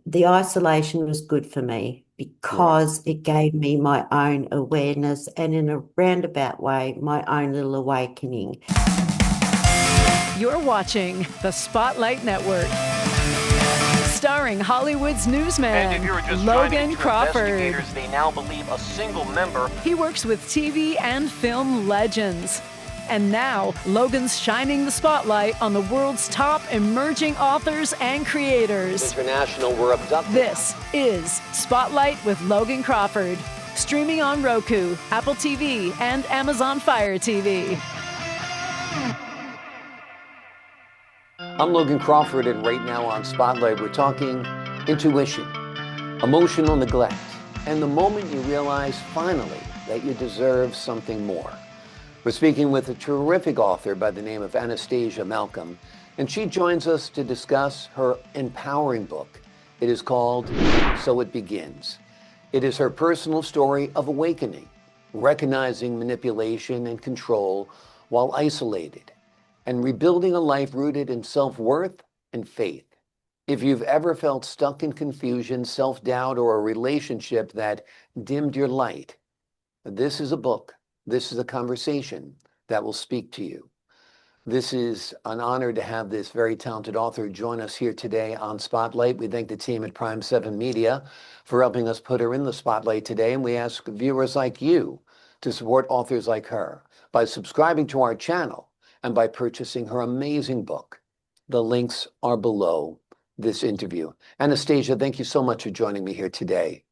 the isolation was good for me Right. because it gave me my own awareness and in a roundabout way, my own little awakening. You're watching the Spotlight Network, starring Hollywood's newsman, And if you were just Logan trying to get to Crawford. investigators, they now believe a single member. He works with TV and film legends. And now, Logan's shining the spotlight on the world's top emerging authors and creators. International were abducted. This is Spotlight with Logan Crawford, streaming on Roku, Apple TV, and Amazon Fire TV. I'm Logan Crawford, and right now on Spotlight, we're talking intuition, emotional neglect, and the moment you realize finally that you deserve something more. We're speaking with a terrific author by the name of Anastasia Malcolm, and she joins us to discuss her empowering book. It is called So It Begins. It is her personal story of awakening, recognizing manipulation and control while isolated, and rebuilding a life rooted in self-worth and faith. If you've ever felt stuck in confusion, self-doubt, or a relationship that dimmed your light, this is a book. This is a conversation that will speak to you. This is an honor to have this very talented author join us here today on Spotlight. We thank the team at Prime 7 Media for helping us put her in the spotlight today, and we ask viewers like you to support authors like her by subscribing to our channel and by purchasing her amazing book. The links are below this interview. Anastasia, thank you so much for joining me here today.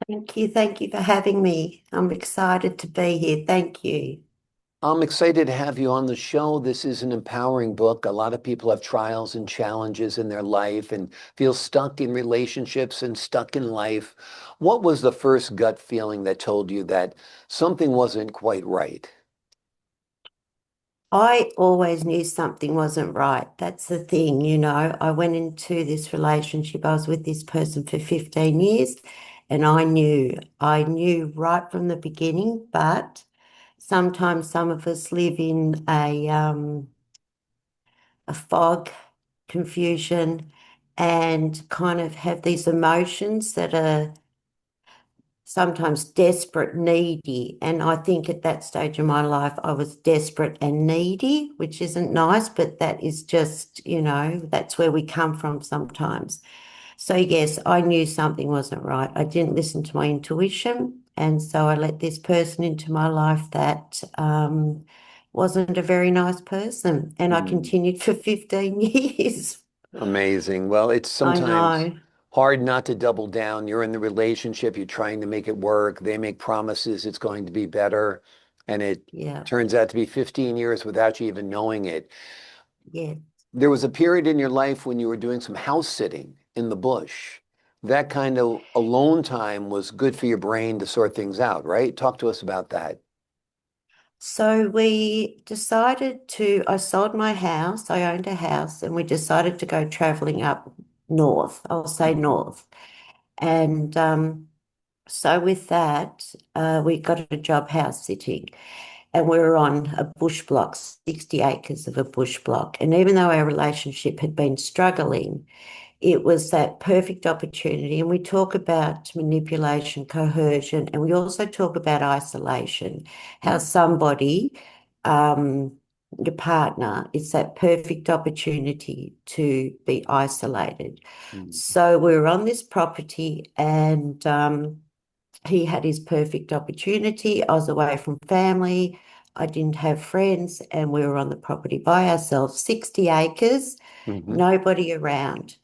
Thank you. Thank you for having me. I'm excited to be here. Thank you. I'm excited to have you on the show. This is an empowering book. A lot of people have trials and challenges in their life and feel stuck in relationships and stuck in life. What was the first gut feeling that told you that something wasn't quite right? I always knew something wasn't right. That's the thing, I went into this relationship. I was with this person for 15 years, and I knew right from the beginning, but sometimes some of us live in a fog, confusion, and kind of have these emotions that are sometimes desperate, needy. And I think at that stage of my life, I was desperate and needy, which isn't nice, but that is just, that's where we come from sometimes. So, yes, I knew something wasn't right. I didn't listen to my intuition. And so I let this person into my life that wasn't a very nice person. And I Mm, continued for 15 years. amazing. Well, it's I sometimes know. hard not to double down. You're in the relationship, you're trying to make it work. They make promises it's going to be better, and it Yeah. turns out to be 15 years without you even knowing it. Yeah. There was a period in your life when you were doing some house sitting in the bush. That kind of alone time was good for your brain to sort things out, right? Talk to us about that. So we decided I sold my house. I owned a house, and we decided to go traveling up north. I'll say Mhm. north. And so with that, we got a job house sitting, and we were on a bush block, 60 acres of a bush block. And even though our relationship had been struggling, it was that perfect opportunity. And we talk about manipulation, coercion, and we also talk about isolation, how Mm, somebody, your partner, it's that perfect opportunity to be isolated. mm, So we were on this property, and he had his perfect opportunity. I was away from family. I didn't have friends, and we were on the property by ourselves, 60 acres, mhm, nobody around.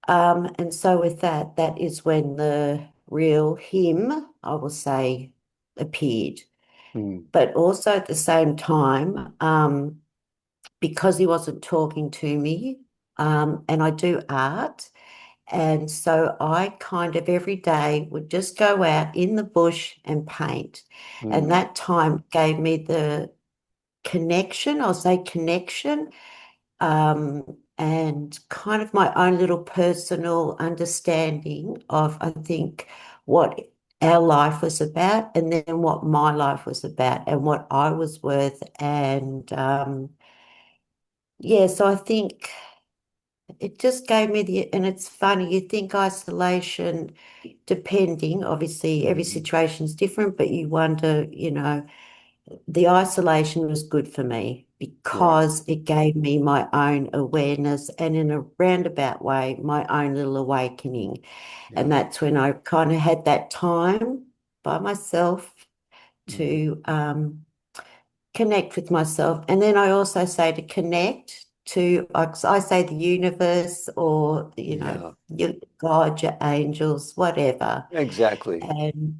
And so with that, that is when the real him, I will say, appeared. mm, But also at the same time, because he wasn't talking to me, and I do art, and so I kind of every day would just go out in the bush and paint. And mm, that time gave me the connection, I'll say connection, and kind of my own little personal understanding of, I think, what our life was about, and then what my life was about, and what I was worth. And yeah, so I think it just gave me and it's funny, you think isolation, depending, obviously every Mhm. situation's different, but you wonder, the isolation was good for me Right. because it gave me my own awareness and in a roundabout way, my own little awakening. And Yeah. that's when I kind of had that time by myself Mhm. to connect with myself. And then I also say to connect to, I say the universe or, Yeah. your God, your angels, whatever. Exactly. And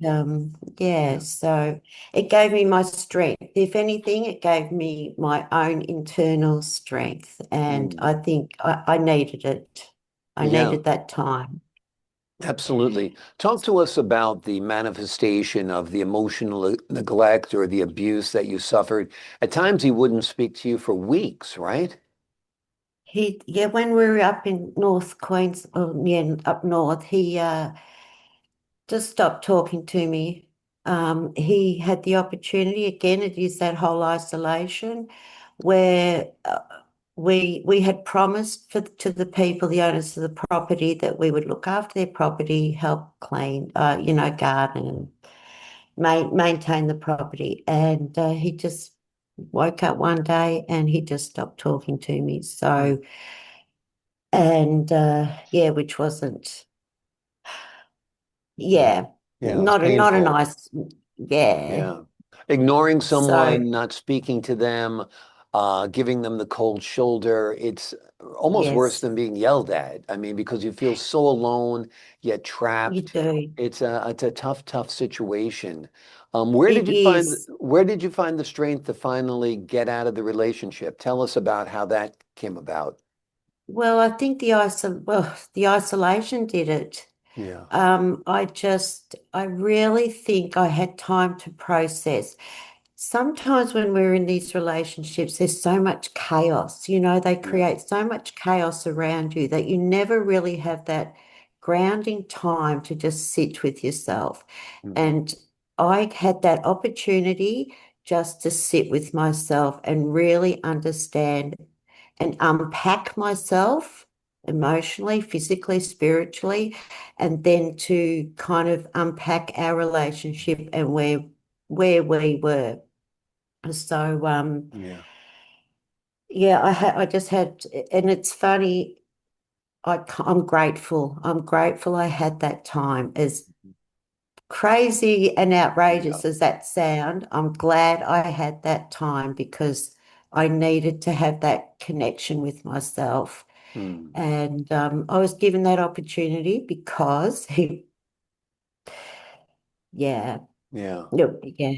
yeah, Yeah. so it gave me my strength. If anything, it gave me my own internal strength. And Mm. I think I needed it. I Yeah. needed that time. Absolutely. Talk to us about the manifestation of the emotional neglect or the abuse that you suffered. At times, he wouldn't speak to you for weeks, right? Yeah, when we were up in North Queens, oh, yeah, up north, he just stopped talking to me. He had the opportunity again. It is that whole isolation where we had promised to the people, the owners of the property, that we would look after their property, help clean, garden, and maintain the property. And he just woke up one day and he just stopped talking to me. Mm. So, and yeah, which wasn't. Yeah. Yeah, Yeah. It's not a painful. nice, yeah. Yeah. Ignoring So someone, not speaking to them, giving them the cold shoulder. It's almost worse yes, than being yelled at. I mean, because you feel so alone, yet you trapped. do. It's a tough, tough situation. It is. Where did you find the strength to finally get out of the relationship? Tell us about how that came about. Well, I think the isolation did it. Yeah. I really think I had time to process. Sometimes when we're in these relationships, there's so much chaos, they Yeah. create so much chaos around you that you never really have that grounding time to just sit with yourself. Mm. And I had that opportunity just to sit with myself and really understand and unpack myself emotionally, physically, spiritually, and then to kind of unpack our relationship and where we were. So Yeah. yeah, I just had, and it's funny, I'm grateful. I'm grateful I had that time. As crazy and Yeah. outrageous as that sound, I'm glad I had that time because I needed to have that connection with myself. Mm. And I was given that opportunity because yeah, Yeah. no, yeah,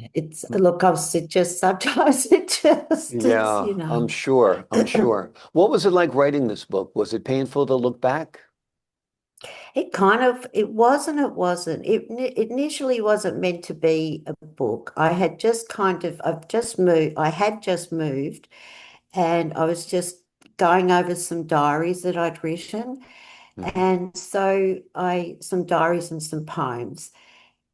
look, I was it just sometimes it just is, Yeah, I'm sure. I'm sure. What was it like writing this book? Was it painful to look back? it wasn't. It initially wasn't meant to be a book. I had just moved and I was just going over some diaries that I'd written. Hmm. And so some diaries and some poems.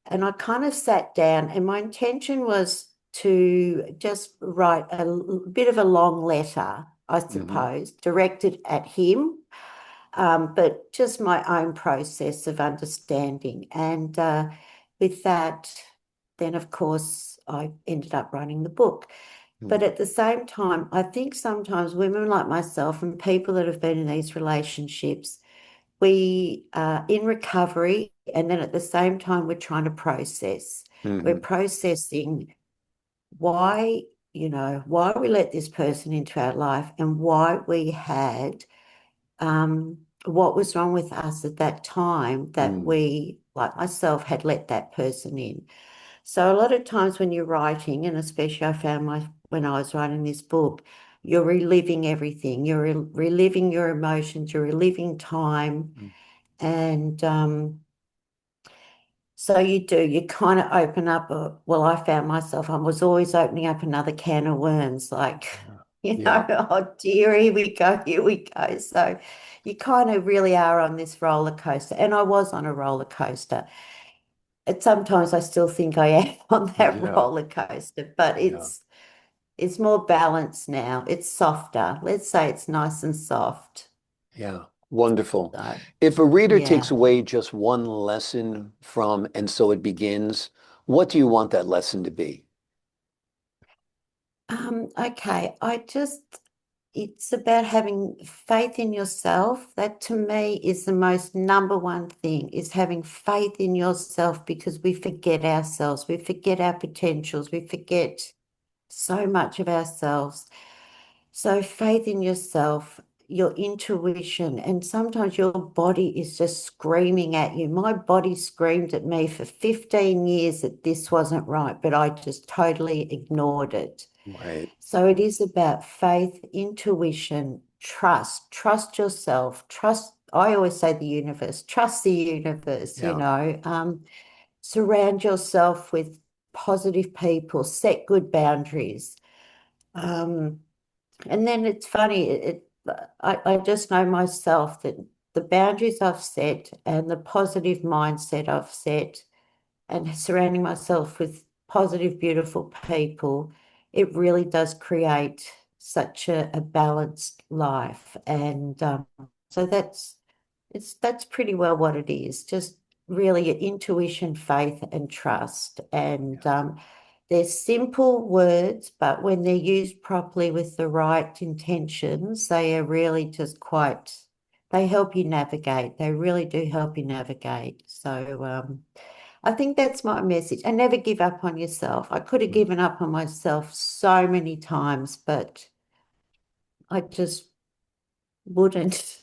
And I kind of sat down, and my intention was to just write bit of a long letter, I Hmm. suppose, directed at him, but just my own process of understanding. And with that, then of course, I ended up writing the book. But Hmm. at the same time, I think sometimes women like myself and people that have been in these relationships, we are in recovery, and then at the same time, we're trying to process. We're Hmm. processing why, why we let this person into our life and why we had what was wrong with us at that time that Hmm. we, like myself, had let that person in. So a lot of times when you're writing, and especially I found when I was writing this book, you're reliving everything. You're reliving your emotions, you're reliving time. And so you kind of open up well, I found myself, I was always opening up another can of worms, like, Yeah. Yeah. oh dear, here we go, here we go. So you kind of really are on this roller coaster. And I was on a roller coaster. And sometimes I still think I am on that Yeah. roller coaster, but Yeah. it's more balanced now. It's softer. Let's say it's nice and soft. Yeah. Wonderful. So, If a reader takes yeah. away just one lesson from And So It Begins, what do you want that lesson to be? Okay, it's about having faith in yourself. That to me is the most number one thing, is having faith in yourself, because we forget ourselves, we forget our potentials, we forget so much of ourselves. So faith in yourself, your intuition, and sometimes your body is just screaming at you. My body screamed at me for 15 years that this wasn't right, but I just totally ignored it. Right. So it is about faith, intuition, trust yourself, I always say the universe, trust the universe, Yeah. surround yourself with positive people, set good boundaries. Um, and then it's funny, I just know myself that the boundaries I've set and the positive mindset I've set and surrounding myself with positive, beautiful people, it really does create such a balanced life. And so that's pretty well what it is. Just really intuition, faith, and trust. And Yeah. they're simple words, but when they're used properly with the right intentions, they are really just they help you navigate. They really do help you navigate. So I think that's my message. And never give up on yourself. I could have given up on myself so many times, but I just wouldn't.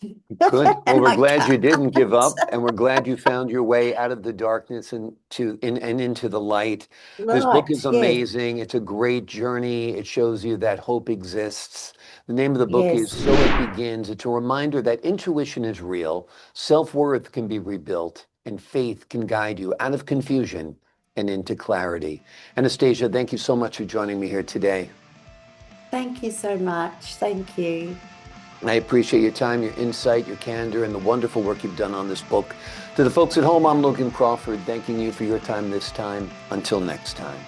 Good. Well, And we're I glad you can't. didn't give up, and we're glad you found your way out of the darkness and into the light. This book is Right. Yes. amazing. It's a great journey. It shows you that hope exists. The name of the book is Yes. So It Begins. It's a reminder that intuition is real, self-worth can be rebuilt, and faith can guide you out of confusion and into clarity. Anastasia, thank you so much for joining me here today. Thank you so much. Thank you. I appreciate your time, your insight, your candor, and the wonderful work you've done on this book. To the folks at home, I'm Logan Crawford, thanking you for your time this time. Until next time.